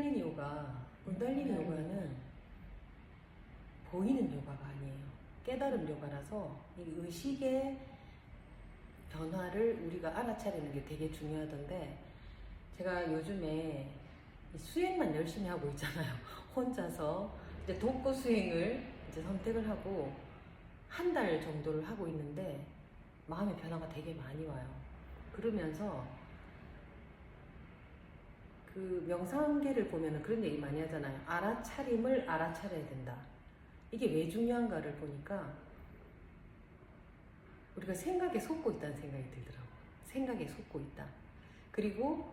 군달리니 요가는 보이는 요가가 아니에요. 깨달음 요가라서 이 의식의 변화를 우리가 알아차리는 게 되게 중요하던데, 제가 요즘에 수행만 열심히 하고 있잖아요. 혼자서 이제 독거 수행을 이제 선택을 하고 한 달 정도를 하고 있는데 마음의 변화가 되게 많이 와요. 그러면서 그 명상계를 보면은 그런 얘기 많이 하잖아요. 알아차림을 알아차려야 된다. 이게 왜 중요한가를 보니까 우리가 생각에 속고 있다는 생각이 들더라고요. 생각에 속고 있다. 그리고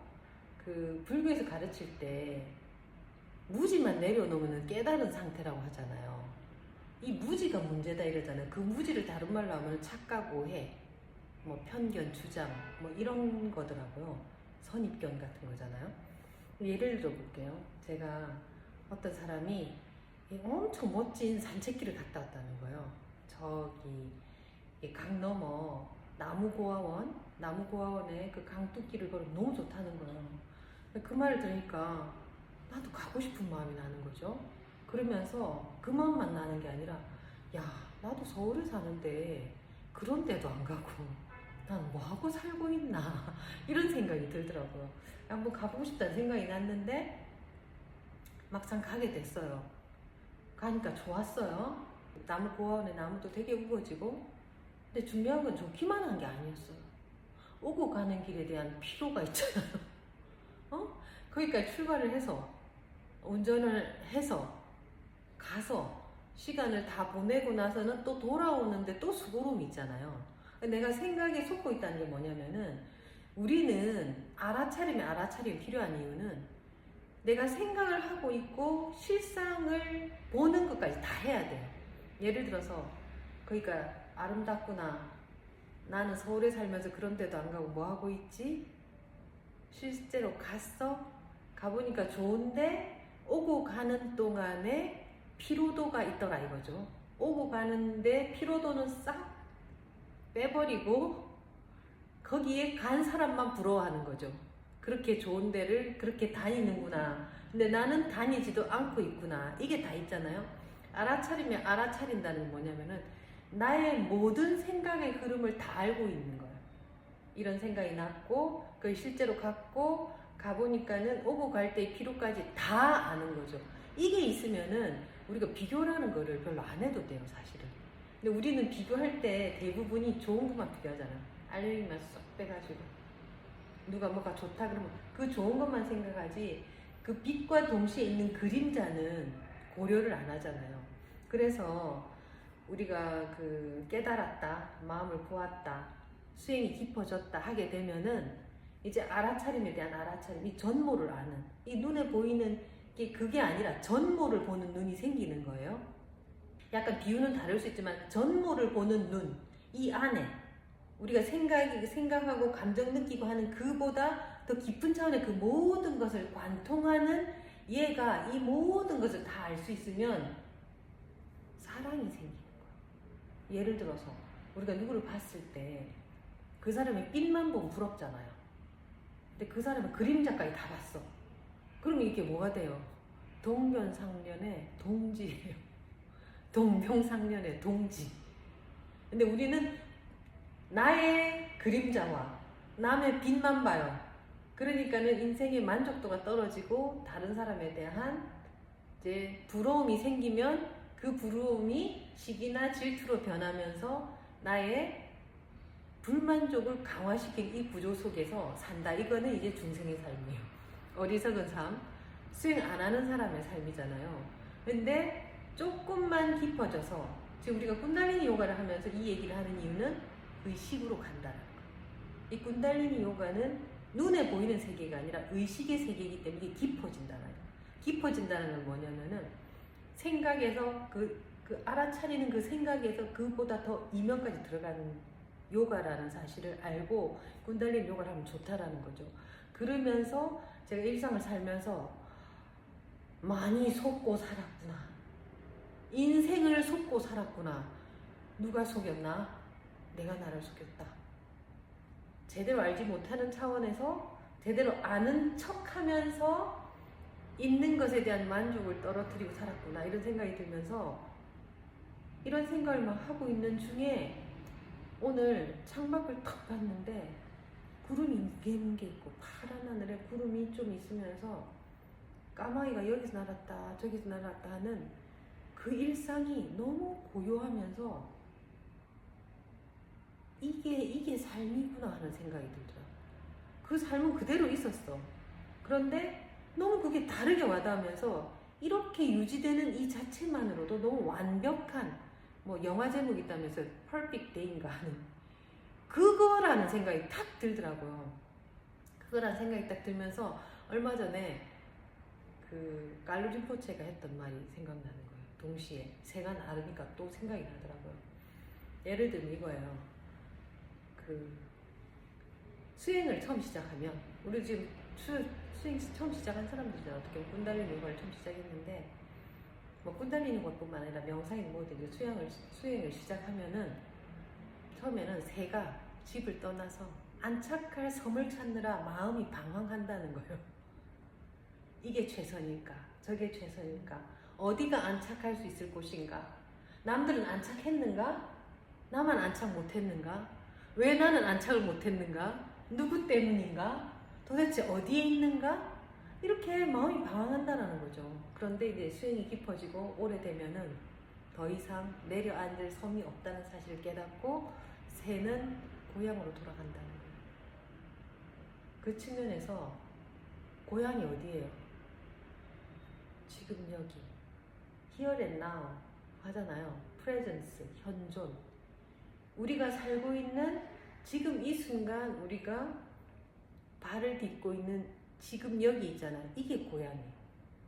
그 불교에서 가르칠 때 무지만 내려놓으면 깨달은 상태라고 하잖아요. 이 무지가 문제다 이러잖아요. 그 무지를 다른 말로 하면 착각, 오해, 뭐 편견, 주장, 뭐 이런 거더라고요. 선입견 같은 거잖아요. 예를 들어 볼게요. 제가 어떤 사람이 엄청 멋진 산책길을 갔다 왔다는 거예요. 저기 강 너머 나무고아원에 그 강둑길을 걸으면 너무 좋다는 거예요. 그 말을 들으니까 나도 가고 싶은 마음이 나는 거죠. 그러면서 그 마음만 나는 게 아니라, 야, 나도 서울에 사는데 그런 데도 안 가고 난 뭐하고 살고 있나 이런 생각이 들더라고요. 한번 가보고 싶다는 생각이 났는데 막상 가게 됐어요. 가니까 좋았어요. 나무고아원에 나무도 되게 우거지고, 근데 중요한 건 좋기만 한 게 아니었어요. 오고 가는 길에 대한 피로가 있잖아요. 거기까지 출발을 해서 운전을 해서 가서 시간을 다 보내고 나서는 또 돌아오는데 또 수고로움이 있잖아요. 내가 생각에 속고 있다는 게 뭐냐면은, 우리는 알아차림이 필요한 이유는 내가 생각을 하고 있고 실상을 보는 것까지 다 해야 돼요. 예를 들어서 그러니까 아름답구나, 나는 서울에 살면서 그런 데도 안 가고 뭐 하고 있지? 실제로 가보니까 좋은데 오고 가는 동안에 피로도가 있더라 이거죠. 오고 가는데 피로도는 싹 빼버리고 거기에 간 사람만 부러워하는 거죠. 그렇게 좋은 데를 그렇게 다니는구나. 근데 나는 다니지도 않고 있구나. 이게 다 있잖아요. 알아차리면 알아차린다는 건 뭐냐면은 나의 모든 생각의 흐름을 다 알고 있는 거예요. 이런 생각이 났고 그걸 실제로 갖고 가보니까는 오고 갈 때의 피로까지 다 아는 거죠. 이게 있으면은 우리가 비교라는 거를 별로 안 해도 돼요, 사실은. 근데 우리는 비교할 때 대부분이 좋은 것만 비교하잖아요. 알맹이만 쏙 빼가지고 누가 뭐가 좋다 그러면 그 좋은 것만 생각하지, 그 빛과 동시에 있는 그림자는 고려를 안 하잖아요. 그래서 우리가 그 깨달았다, 마음을 보았다, 수행이 깊어졌다 하게 되면은 이제 알아차림에 대한 알아차림, 이 전모를 아는, 이 눈에 보이는 게 그게 아니라 전모를 보는 눈이 생기는 거예요. 약간 비유는 다를 수 있지만 전모를 보는 눈, 이 안에 우리가 생각하고 감정 느끼고 하는 그보다 더 깊은 차원의 그 모든 것을 관통하는 얘가 이 모든 것을 다 알 수 있으면 사랑이 생기는 거예요. 예를 들어서 우리가 누구를 봤을 때 그 사람의 빛만 보면 부럽잖아요. 근데 그 사람은 그림자까지 다 봤어. 그러면 이게 뭐가 돼요? 동변상련의 동지예요. 동병상련의 동지. 근데 우리는 나의 그림자와 남의 빛만 봐요. 그러니까는 인생의 만족도가 떨어지고 다른 사람에 대한 이제 부러움이 생기면 그 부러움이 시기나 질투로 변하면서 나의 불만족을 강화시킨 이 구조 속에서 산다. 이거는 이제 중생의 삶이에요. 어리석은 삶, 수행 안 하는 사람의 삶이잖아요. 근데 조금만 깊어져서, 지금 우리가 군달리니 요가를 하면서 이 얘기를 하는 이유는 의식으로 간다는 거. 이 군달리니 요가는 눈에 보이는 세계가 아니라 의식의 세계이기 때문에 깊어진다는 거. 깊어진다는 건 뭐냐면은 생각에서 그 알아차리는 그 생각에서 그보다 더 이면까지 들어가는 요가라는 사실을 알고 군달리니 요가를 하면 좋다라는 거죠. 그러면서 제가 일상을 살면서 많이 속고 살았구나. 인생을 속고 살았구나. 누가 속였나? 내가 나를 속였다. 제대로 알지 못하는 차원에서 제대로 아는 척 하면서 있는 것에 대한 만족을 떨어뜨리고 살았구나 이런 생각이 들면서 이런 생각을 막 하고 있는 중에 오늘 창밖을 탁 봤는데 구름이 게 있고 파란 하늘에 구름이 좀 있으면서 까마귀가 여기서 날았다 저기서 날았다 하는 그 일상이 너무 고요하면서 이게 삶이구나 하는 생각이 들더라고요. 그 삶은 그대로 있었어. 그런데 너무 그게 다르게 와닿으면서 이렇게 유지되는 이 자체만으로도 너무 완벽한 뭐 영화 제목이 있다면서 Perfect Day인가 하는 그거라는 생각이 탁 들더라고요. 그거라는 생각이 딱 들면서 얼마 전에 그 갈루 림포체가 했던 말이 생각나는 거예요. 동시에 새가 나르니까 또 생각이 나더라고요. 예를 들면 이거예요. 그 수행을 처음 시작하면 우리 지금 수행 처음 시작한 사람들이잖아. 어떻게 보면 꾼달리니 요가를 처음 시작했는데 뭐 꾼달리니 것뿐만 아니라 명상인 뭐든 수행을 시작하면은 처음에는 새가 집을 떠나서 안착할 섬을 찾느라 마음이 방황한다는 거예요. 이게 최선일까? 저게 최선일까? 어디가 안착할 수 있을 곳인가? 남들은 안착했는가? 나만 안착 못했는가? 왜 나는 안착을 못했는가? 누구 때문인가? 도대체 어디에 있는가? 이렇게 마음이 방황한다는 거죠. 그런데 이제 수행이 깊어지고 오래되면은 더 이상 내려앉을 섬이 없다는 사실을 깨닫고 새는 고향으로 돌아간다는 거예요. 그 측면에서 고향이 어디예요? 지금 여기 Here and Now 하잖아요. Presence, 현존. 우리가 살고 있는 지금 이 순간 우리가 발을 딛고 있는 지금 여기 있잖아요. 이게 고향이에요.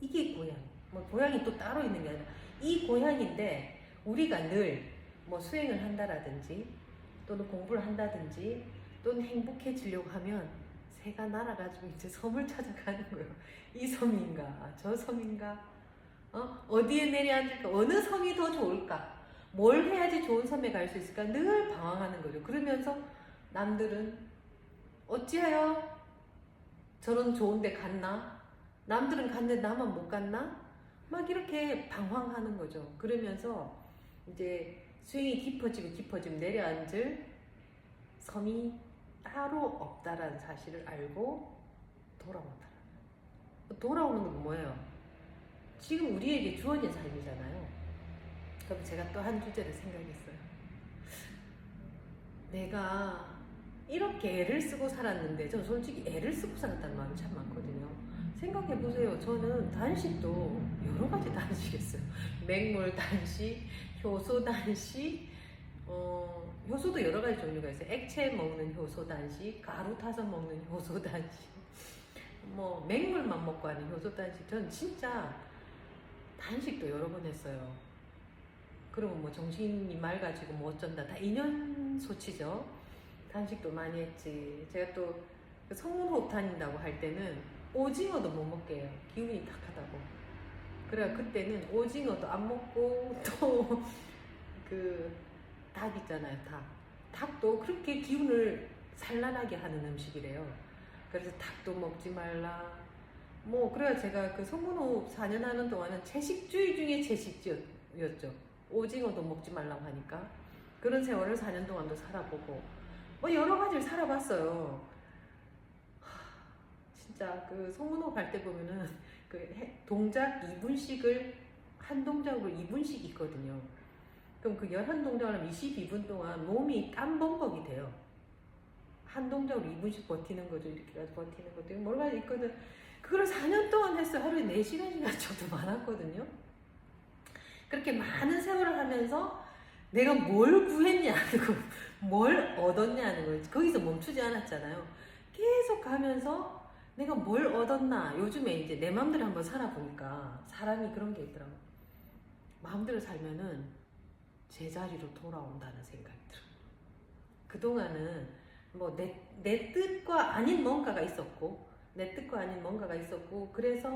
이게 고향. 뭐 고향이 또 따로 있는 게 아니라 이 고향인데 우리가 늘 뭐 수행을 한다라든지 또는 공부를 한다든지 또는 행복해지려고 하면 새가 날아가지고 이제 섬을 찾아가는 거예요. 이 섬인가 저 섬인가 어디에 내려앉을까 어느 섬이 더 좋을까 뭘 해야지 좋은 섬에 갈 수 있을까 늘 방황하는 거죠. 그러면서 남들은 어찌하여 저런 좋은 데 갔나? 남들은 갔는데 나만 못 갔나? 막 이렇게 방황하는 거죠. 그러면서 이제 수행이 깊어지면 내려앉을 섬이 따로 없다라는 사실을 알고 돌아온다. 돌아오는 건 뭐예요? 지금 우리에게 주어진 삶이잖아요. 그럼 제가 또 한 주제를 생각했어요. 내가 이렇게 애를 쓰고 살았는데 저는 솔직히 애를 쓰고 살았다는 마음이 참 많거든요. 생각해보세요. 저는 단식도 여러 가지 단식했어요. 맹물 단식, 효소 단식, 효소도 여러 가지 종류가 있어요. 액체 먹는 효소 단식, 가루 타서 먹는 효소 단식, 뭐 맹물만 먹고 하는 효소 단식. 저는 진짜 단식도 여러 번 했어요. 그러면 뭐 정신이 맑아지고 뭐 어쩐다. 다 인연소치죠. 단식도 많이 했지. 제가 또 성문호흡 다닌다고 할 때는 오징어도 못 먹게 해요. 기운이 탁하다고. 그래 그때는 오징어도 안 먹고 또 그 닭 있잖아요. 닭도 그렇게 기운을 산란하게 하는 음식이래요. 그래서 닭도 먹지 말라. 뭐 그래야 제가 그 성문호흡 4년 하는 동안은 채식주의 중에 채식주였죠. 오징어도 먹지 말라고 하니까 그런 세월을 4년 동안도 살아보고 뭐 여러 가지를 살아봤어요. 진짜 그 성문호흡 할 때 보면은 그 동작 2분씩을 한 동작으로 2분씩 있거든요. 그럼 그 11동작을 하면 22분 동안 몸이 땀범벅이 돼요. 한 동작으로 2분씩 버티는 거죠. 이렇게 가지고 버티는 것도 여러 가지 있거든. 그걸 4년 동안 했어요. 하루에 4시간씩 저도 많았거든요. 그렇게 많은 세월을 하면서 내가 뭘 구했냐고 뭘 얻었냐는 거예요. 거기서 멈추지 않았잖아요. 계속 가면서 내가 뭘 얻었나. 요즘에 이제 내 마음대로 한번 살아보니까 사람이 그런 게 있더라고요. 마음대로 살면은 제자리로 돌아온다는 생각이 들어요. 그동안은 뭐 내 뜻과 아닌 뭔가가 있었고 그래서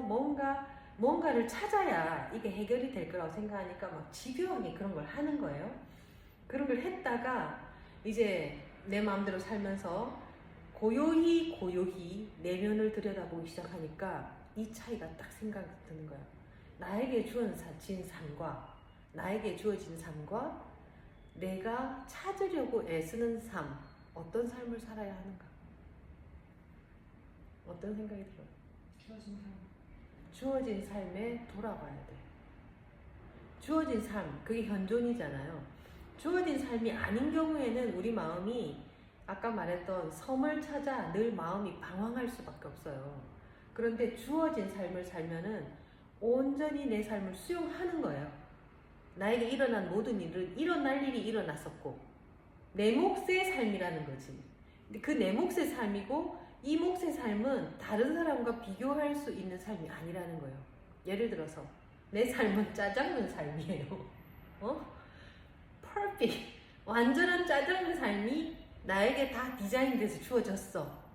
뭔가를 찾아야 이게 해결이 될 거라고 생각하니까 막 집요하게 그런 걸 하는 거예요. 그런 걸 했다가 이제 내 마음대로 살면서 고요히 내면을 들여다보기 시작하니까 이 차이가 딱 생각이 드는 거야. 나에게 주어진 삶과 나에게 주어진 삶과 내가 찾으려고 애쓰는 삶, 어떤 삶을 살아야 하는가? 어떤 생각이 들어요? 주어진 삶에 돌아가야 돼. 주어진 삶, 그게 현존이잖아요. 주어진 삶이 아닌 경우에는 우리 마음이 아까 말했던 섬을 찾아 늘 마음이 방황할 수밖에 없어요. 그런데 주어진 삶을 살면은 온전히 내 삶을 수용하는 거예요. 나에게 일어난 모든 일을 일어날 일이 일어났었고 내 몫의 삶이라는 거지. 그 내 몫의 삶이고 이 몫의 삶은 다른 사람과 비교할 수 있는 삶이 아니라는 거예요. 예를 들어서 내 삶은 짜장면 삶이에요. perfect. 완전한 짜장면 삶이 나에게 다 디자인돼서 주어졌어.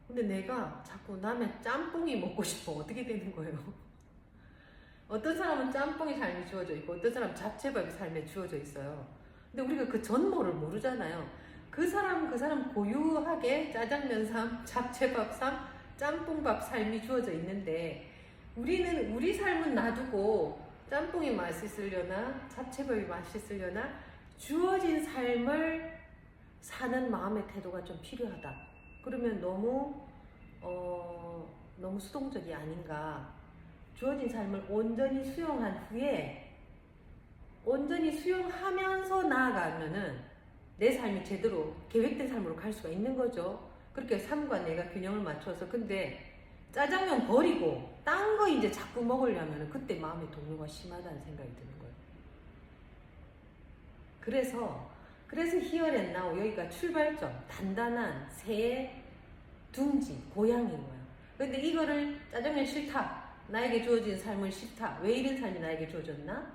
근데 내가 자꾸 남의 짬뽕이 먹고 싶어. 어떻게 되는 거예요? 어떤 사람은 짬뽕이 삶이 주어져 있고 어떤 사람은 잡채밥이 삶에 주어져 있어요. 근데 우리가 그 전모를 모르잖아요. 그 사람 고유하게 짜장면 삶, 잡채밥 삶, 짬뽕밥 삶이 주어져 있는데 우리는 우리 삶은 놔두고 짬뽕이 맛있으려나 잡채밥이 맛있으려나 주어진 삶을 사는 마음의 태도가 좀 필요하다. 그러면 너무 수동적이 아닌가. 주어진 삶을 온전히 수용한 후에 온전히 수용하면서 나아가면은 내 삶이 제대로 계획된 삶으로 갈 수가 있는 거죠. 그렇게 삶과 내가 균형을 맞춰서. 근데 짜장면 버리고 딴 거 이제 자꾸 먹으려면 그때 마음의 동요가 심하다는 생각이 드는 거예요. 그래서 Here and Now, 여기가 출발점, 단단한 새의 둥지, 고향인 거예요. 근데 이거를 짜장면 싫다, 나에게 주어진 삶은 싫다, 왜 이런 삶이 나에게 주어졌나?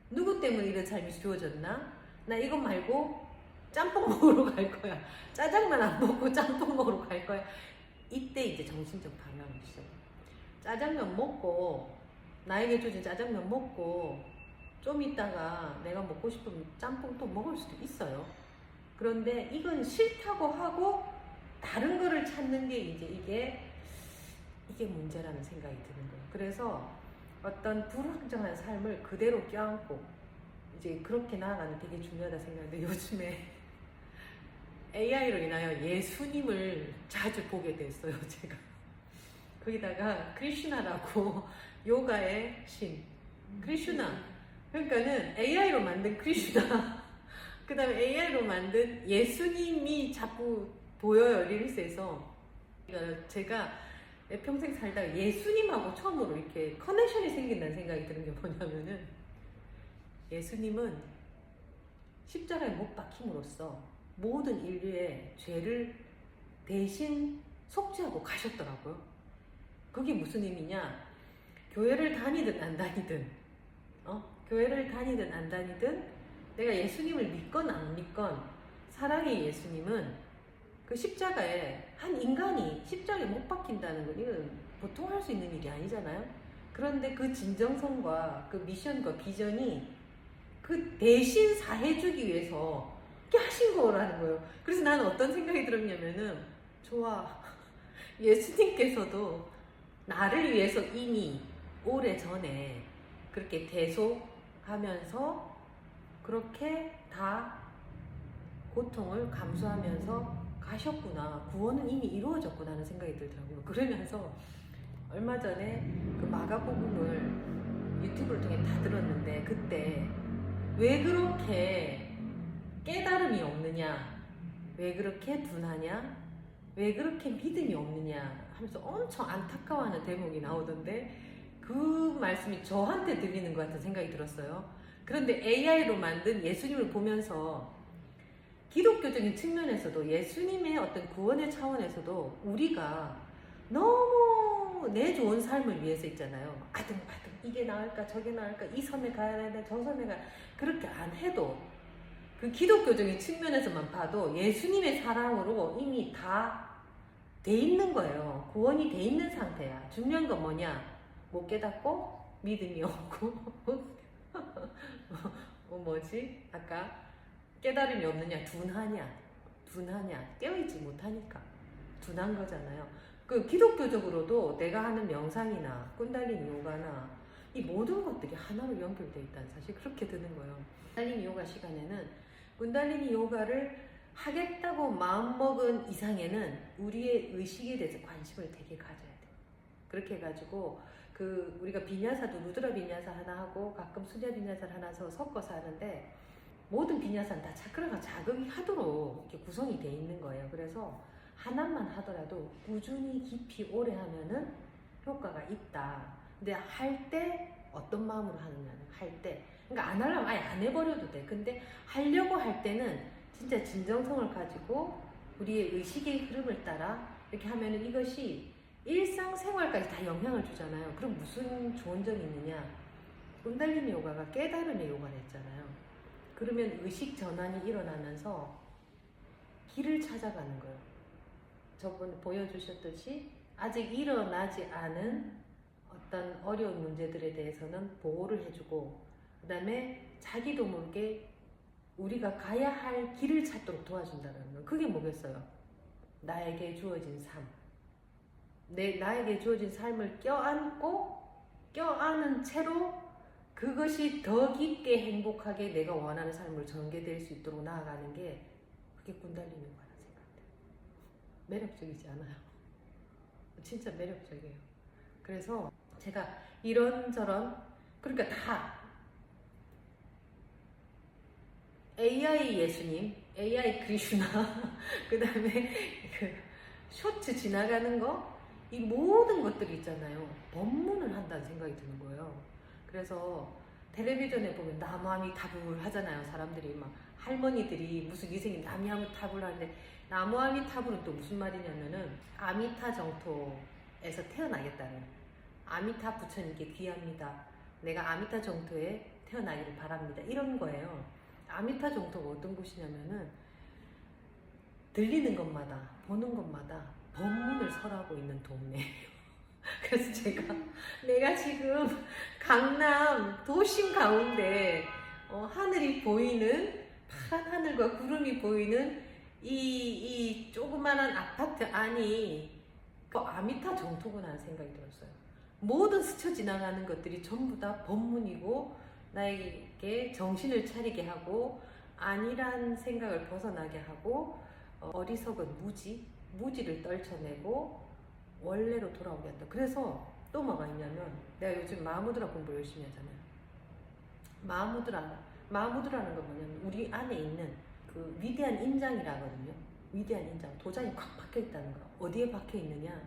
누구 때문에 이런 삶이 주어졌나? 나 이것 말고 짬뽕 먹으러 갈 거야. 짜장면 안 먹고 짬뽕 먹으러 갈 거야. 이때 이제 정신적 방향을 시작해요. 짜장면 먹고 나에게 주어진 짜장면 먹고 좀 있다가 내가 먹고 싶으면 짬뽕 또 먹을 수도 있어요. 그런데 이건 싫다고 하고 다른 거를 찾는 게 이제 이게 문제라는 생각이 드는 거예요. 그래서 어떤 불확정한 삶을 그대로 껴안고 이제 그렇게 나아가는 게 되게 중요하다 생각하는데 요즘에 AI로 인하여 예수님을 자주 보게 됐어요, 제가. 거기다가 크리슈나라고 요가의 신, 크리슈나. 그러니까는 AI로 만든 크리슈나, 그 다음에 AI로 만든 예수님이 자꾸 보여요, 릴스에서. 제가 평생 살다가 예수님하고 처음으로 이렇게 커넥션이 생긴다는 생각이 드는 게 뭐냐면은 예수님은 십자가에 못 박힘으로써 모든 인류의 죄를 대신 속죄하고 가셨더라고요. 그게 무슨 의미냐? 교회를 다니든 안 다니든, 교회를 다니든 안 다니든, 내가 예수님을 믿건 안 믿건, 사랑의 예수님은 그 십자가에 한 인간이 십자가에 못 박힌다는 건 이건 보통 할 수 있는 일이 아니잖아요. 그런데 그 진정성과 그 미션과 비전이 그 대신 사해주기 위해서 이렇게 하신 거라는 거예요. 그래서 나는 어떤 생각이 들었냐면은, 좋아, 예수님께서도 나를 위해서 이미 오래전에 그렇게 대속하면서 그렇게 다 고통을 감수하면서 가셨구나. 구원은 이미 이루어졌구나 하는 생각이 들더라고요. 그러면서 얼마 전에 그 마가복음을 유튜브를 통해 다 들었는데 그때 왜 그렇게 깨달음이 없느냐, 왜 그렇게 둔하냐, 왜 그렇게 믿음이 없느냐 하면서 엄청 안타까워하는 대목이 나오던데 그 말씀이 저한테 들리는 것 같은 생각이 들었어요. 그런데 AI로 만든 예수님을 보면서 기독교적인 측면에서도 예수님의 어떤 구원의 차원에서도 우리가 너무 내 좋은 삶을 위해서 있잖아요. 아등바등 이게 나을까 저게 나을까 이 섬에 가야 되나 저 섬에 가야 그렇게 안 해도 그 기독교적인 측면에서만 봐도 예수님의 사랑으로 이미 다 돼 있는 거예요. 구원이 돼 있는 상태야. 중요한 건 뭐냐? 못 깨닫고 믿음이 없고 뭐지? 아까 깨달음이 없느냐? 둔하냐? 깨어있지 못하니까 둔한 거잖아요. 그 기독교적으로도 내가 하는 명상이나 꾼달리니 요가나 이 모든 것들이 하나로 연결되어 있다는 사실 그렇게 드는 거예요. 꾼달리니 요가 시간에는 꾼달리니 요가를 하겠다고 마음먹은 이상에는 우리의 의식에 대해서 관심을 되게 가져야 돼. 그렇게 해가지고 그 우리가 비냐사도 누드라 비냐사 하나 하고 가끔 수냐 비냐사를 하나 섞어서 하는데 모든 비냐사는 다 차크라가 자극이 하도록 이렇게 구성이 돼 있는 거예요. 그래서 하나만 하더라도 꾸준히 깊이 오래 하면은 효과가 있다. 근데 할 때 어떤 마음으로 하느냐는 할 때. 그러니까 안 하려면 아예 안 해버려도 돼. 근데 하려고 할 때는 진짜 진정성을 가지고 우리의 의식의 흐름을 따라 이렇게 하면은 이것이 일상생활까지 다 영향을 주잖아요. 그럼 무슨 좋은 점이 있느냐? 꾼달리니 요가가 깨달음의 요가를 했잖아요. 그러면 의식 전환이 일어나면서 길을 찾아가는 거예요. 저번에 보여주셨듯이 아직 일어나지 않은 어떤 어려운 문제들에 대해서는 보호를 해주고 그 다음에 자기도 모르게 우리가 가야 할 길을 찾도록 도와준다는 거예요. 그게 뭐겠어요? 나에게 주어진 삶. 나에게 주어진 삶을 껴안는 채로 그것이 더 깊게 행복하게 내가 원하는 삶을 전개될 수 있도록 나아가는 게 그게 꾼달리니 요가라는 생각돼요. 매력적이지 않아요? 진짜 매력적이에요. 그래서 제가 이런저런 그러니까 다 AI 예수님, AI 크리슈나 그 다음에 그 쇼츠 지나가는 거 이 모든 것들이 있잖아요. 법문을 한다는 생각이 드는 거예요. 그래서 텔레비전에 보면 나무아미타불 하잖아요. 사람들이 막 할머니들이 무슨 위생이 나무아미타불 하는데 나무아미타불은 또 무슨 말이냐면은 아미타 정토에서 태어나겠다는 아미타 부처님께 귀합니다. 내가 아미타 정토에 태어나기를 바랍니다. 이런 거예요. 아미타 정토가 어떤 곳이냐면은 들리는 것마다 보는 것마다 법문을 설하고 있는 동네예요. 그래서 내가 지금 강남 도심 가운데 하늘이 보이는 파란 하늘과 구름이 보이는 이 조그만한 아파트 안이 아미타 정토구나 하는 생각이 들었어요. 모든 스쳐 지나가는 것들이 전부 다 법문이고 나에게 정신을 차리게 하고 아니란 생각을 벗어나게 하고 어리석은 무지를 떨쳐내고 원래로 돌아오게 한다. 그래서 또 뭐가 있냐면 내가 요즘 마하무드라 공부 열심히 하잖아요. 마하무드라는 건 뭐냐면 우리 안에 있는 그 위대한 인장이라거든요. 위대한 인장, 도장이 콱 박혀 있다는 거. 어디에 박혀 있느냐?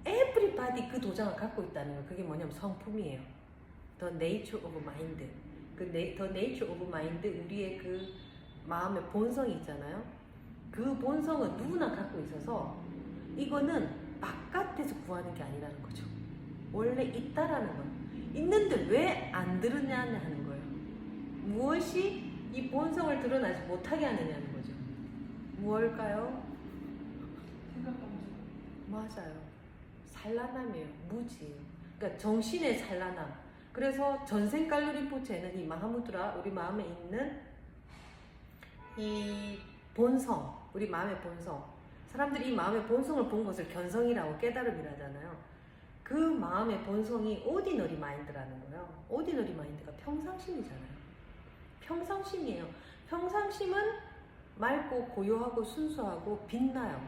everybody 그 도장을 갖고 있다는 거. 그게 뭐냐면 성품이에요. The nature of mind. The nature of mind, 우리의 그 마음의 본성이 있잖아요. 그 본성은 누구나 갖고 있어서 이거는 바깥에서 구하는 게 아니라는 거죠. 원래 있다라는 거예요. 있는데 왜 안 드러나냐 하는 거예요. 무엇이 이 본성을 드러나지 못하게 하느냐는 거죠. 무엇일까요? 맞아요. 산란함이에요. 무지예요. 그러니까 정신의 산란함. 그래서 전생칼로 린포체는 이 마하무드라, 우리 마음에 있는 이 본성, 우리 마음의 본성. 사람들이 이 마음의 본성을 본 것을 견성이라고 깨달음이라 하잖아요. 그 마음의 본성이 오디너리 마인드라는 거예요. 오디너리 마인드가 평상심이잖아요. 평상심이에요. 평상심은 맑고 고요하고 순수하고 빛나요.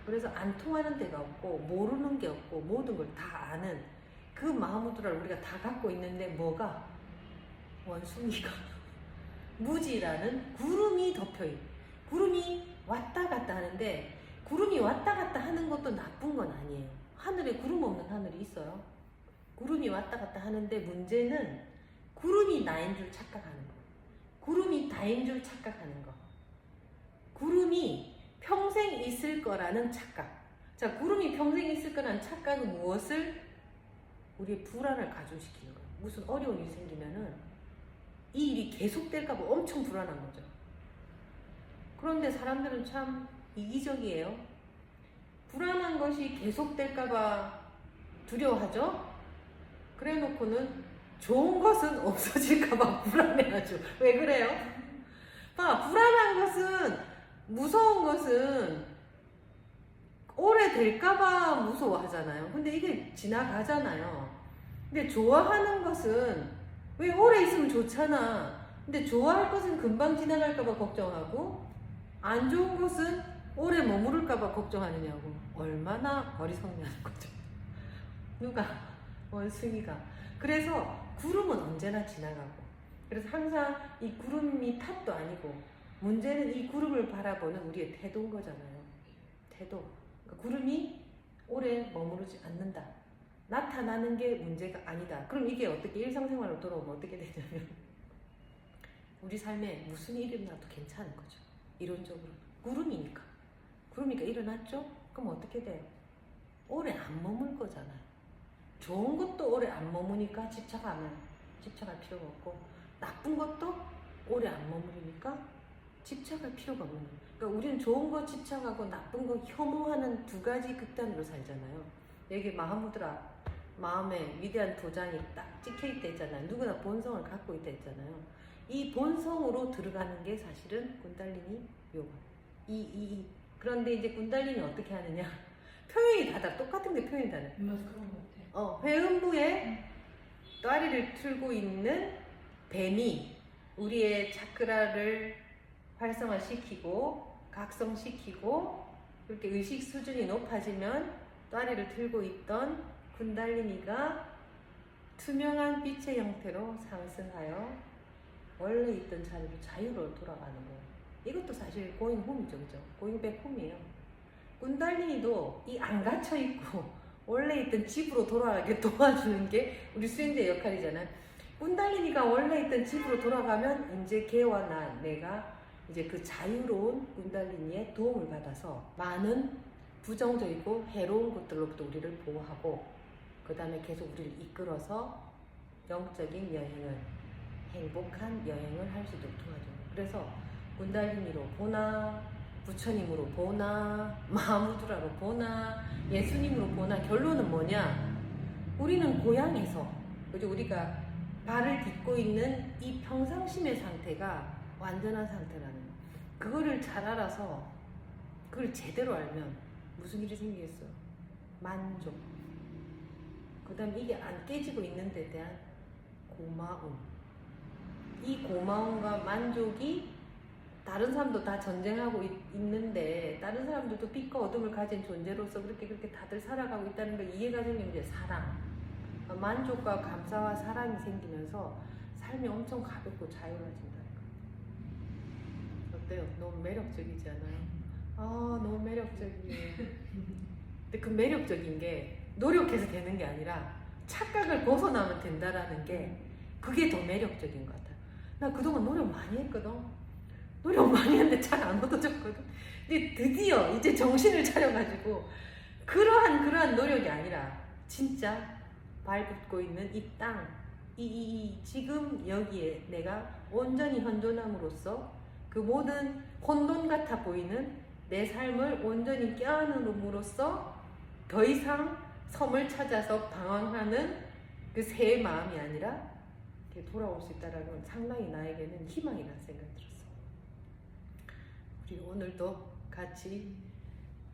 그래서 안 통하는 데가 없고 모르는 게 없고 모든 걸 다 아는 그 마하무드라를 우리가 다 갖고 있는데 뭐가? 원숭이가 무지라는 구름이 덮여있는 구름이 왔다 갔다 하는데 구름이 왔다 갔다 하는 것도 나쁜 건 아니에요. 하늘에 구름 없는 하늘이 있어요. 구름이 왔다 갔다 하는데 문제는 구름이 나인 줄 착각하는 거. 구름이 다인 줄 착각하는 거. 구름이 평생 있을 거라는 착각. 자, 구름이 평생 있을 거라는 착각은 무엇을? 우리의 불안을 가중시키는 거예요. 무슨 어려운 일이 생기면은 이 일이 계속될까봐 엄청 불안한 거죠. 그런데 사람들은 참 이기적이에요. 불안한 것이 계속될까봐 두려워하죠. 그래 놓고는 좋은 것은 없어질까봐 불안해하죠. 왜 그래요? 불안한 것은, 무서운 것은 오래 될까봐 무서워하잖아요. 근데 이게 지나가잖아요. 근데 좋아하는 것은 왜 오래 있으면 좋잖아. 근데 좋아할 것은 금방 지나갈까봐 걱정하고 안 좋은 것은 오래 머무를까봐 걱정하느냐고. 얼마나 어리석냐는 거죠. 누가? 원숭이가. 그래서 구름은 언제나 지나가고. 그래서 항상 이 구름이 탓도 아니고 문제는 이 구름을 바라보는 우리의 태도인 거잖아요. 태도. 그러니까 구름이 오래 머무르지 않는다. 나타나는 게 문제가 아니다. 그럼 이게 어떻게 일상생활로 돌아오면 어떻게 되냐면 우리 삶에 무슨 일이 일어나도 괜찮은 거죠. 이론적으로. 구름이니까. 구름이니까 일어났죠? 그럼 어떻게 돼요? 오래 안 머물 거잖아요. 좋은 것도 오래 안 머무니까 집착할 필요가 없고 나쁜 것도 오래 안 머무르니까 집착할 필요가 없는 거예요. 그러니까 우리는 좋은 거 집착하고 나쁜 거 혐오하는 두 가지 극단으로 살잖아요. 여기 마하무드라 마음에 위대한 도장이 딱 찍혀있다 했잖아요. 누구나 본성을 갖고 있다 했잖아요. 이 본성으로 들어가는 게 사실은 군달리니 요가. 그런데 이제 군달리니 어떻게 하느냐? 표현이 다 똑같은데 표현이 다르네. 맞아, 그런 것 같아. 회음부에 다리를 틀고 있는 뱀이 우리의 차크라를 활성화시키고 각성시키고 그렇게 의식 수준이 높아지면 다리를 틀고 있던 군달리니가 투명한 빛의 형태로 상승하여 원래 있던 자리로 자유로 돌아가는 거예요. 이것도 사실 고잉 홈이죠, 그죠? 고잉 백 홈이에요. 군달리니도 이 안 갇혀 있고 원래 있던 집으로 돌아가게 도와주는 게 우리 수행자의 역할이잖아요. 군달리니가 원래 있던 집으로 돌아가면 이제 걔와 내가 이제 그 자유로운 군달리니의 도움을 받아서 많은 부정적이고 해로운 것들로부터 우리를 보호하고 그 다음에 계속 우리를 이끌어서 영적인 여행을 행복한 여행을 할 수 있도록 도와줘요. 그래서 군달리니로 보나 부처님으로 보나 마하무드라로 보나 예수님으로 보나 결론은 뭐냐? 우리는 고향에서 그죠? 우리가 발을 딛고 있는 이 평상심의 상태가 완전한 상태라는 거. 그거를 잘 알아서 그걸 제대로 알면 무슨 일이 생기겠어요? 만족. 그 다음에 이게 안 깨지고 있는 데 대한 고마움. 이 고마움과 만족이 다른 사람도 다 전쟁하고 있는데 다른 사람들도 빛과 어둠을 가진 존재로서 그렇게 다들 살아가고 있다는 걸 이해가 생기면 이제 사랑. 만족과 감사와 사랑이 생기면서 삶이 엄청 가볍고 자유로워진다는 거예요. 어때요? 너무 매력적이지 않아요? 너무 매력적이에요. 근데 그 매력적인 게 노력해서 되는 게 아니라 착각을 벗어나면 된다라는 게 그게 더 매력적인 것 같아요. 나 그동안 노력 많이 했거든. 노력 많이 했는데 잘 안 얻어졌거든. 근데 드디어 이제 정신을 차려가지고 그러한 노력이 아니라 진짜 발붙고 있는 이 땅, 지금 여기에 내가 온전히 현존함으로써 그 모든 혼돈 같아 보이는 내 삶을 온전히 껴안음으로써 더 이상 섬을 찾아서 방황하는 그 새 마음이 아니라 이렇게 돌아올 수 있다는 건 상당히 나에게는 희망이라는 생각이 들었어. 우리 오늘도 같이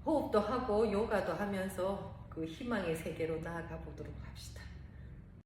호흡도 하고 요가도 하면서 그 희망의 세계로 나아가 보도록 합시다.